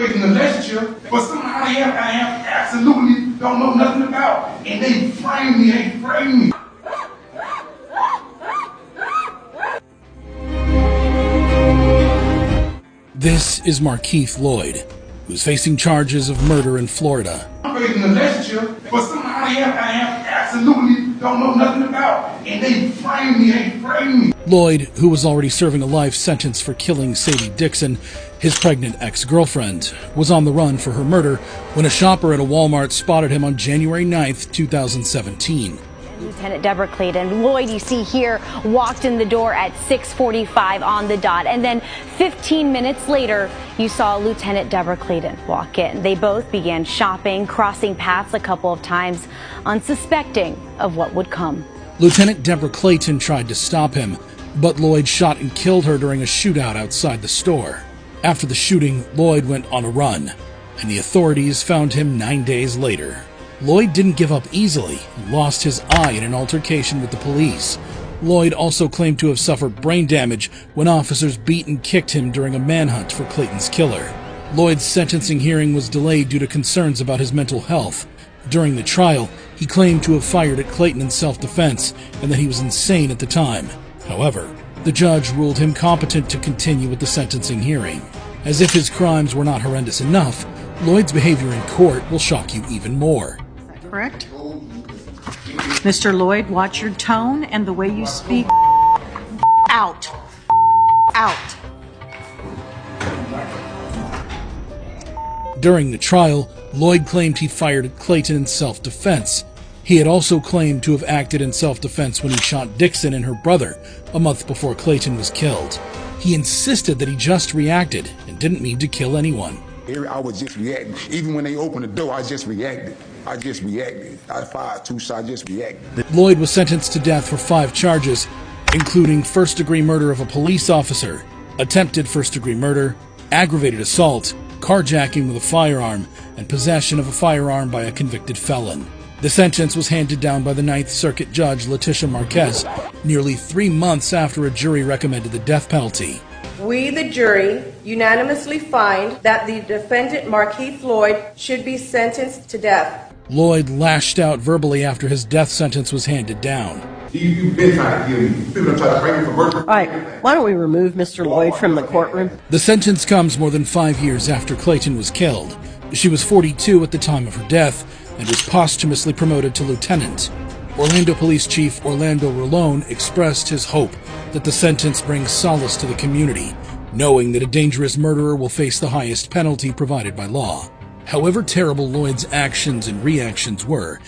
raised in the legislature, but somehow I have absolutely don't know nothing about. And they frame me. This is Markeith Lloyd, who's facing charges of murder in Florida. I'm raised in the legislature, but somehow I have absolutely don't know nothing about. And they frame me. Lloyd, who was already serving a life sentence for killing Sadie Dixon, his pregnant ex-girlfriend, was on the run for her murder when a shopper at a Walmart spotted him on January 9th, 2017. Lieutenant Deborah Clayton. Lloyd, you see here, walked in the door at 6:45 on the dot. And then 15 minutes later, you saw Lieutenant Deborah Clayton walk in. They both began shopping, crossing paths a couple of times, unsuspecting of what would come. Lieutenant Deborah Clayton tried to stop him, but Lloyd shot and killed her during a shootout outside the store. After the shooting, Lloyd went on a run, and the authorities found him 9 days later. Lloyd didn't give up easily and lost his eye in an altercation with the police. Lloyd also claimed to have suffered brain damage when officers beat and kicked him during a manhunt for Clayton's killer. Lloyd's sentencing hearing was delayed due to concerns about his mental health. During the trial, he claimed to have fired at Clayton in self-defense and that he was insane at the time. However, the judge ruled him competent to continue with the sentencing hearing. As if his crimes were not horrendous enough, Lloyd's behavior in court will shock you even more. Correct? Mr. Lloyd, watch your tone and the way you speak. Out. Out. During the trial, Lloyd claimed he fired at Clayton in self-defense. He had also claimed to have acted in self-defense when he shot Dixon and her brother a month before Clayton was killed. He insisted that he just reacted and didn't mean to kill anyone. I was just reacting. Even when they opened the door, I just reacted. I fired two shots, I just reacted. Lloyd was sentenced to death for 5 charges, including first-degree murder of a police officer, attempted first-degree murder, aggravated assault, carjacking with a firearm, and possession of a firearm by a convicted felon. The sentence was handed down by the Ninth Circuit Judge Letitia Marquez nearly 3 months after a jury recommended the death penalty. We, the jury, unanimously find that the defendant, Markeith Lloyd, should be sentenced to death. Lloyd lashed out verbally after his death sentence was handed down. You've been trying to kill me. People try to frame me for murder. All right, why don't we remove Mr. Lloyd from the courtroom? The sentence comes more than 5 years after Clayton was killed. She was 42 at the time of her death and was posthumously promoted to lieutenant. Orlando Police Chief Orlando Rolone expressed his hope that the sentence brings solace to the community, knowing that a dangerous murderer will face the highest penalty provided by law. However terrible Lloyd's actions and reactions were,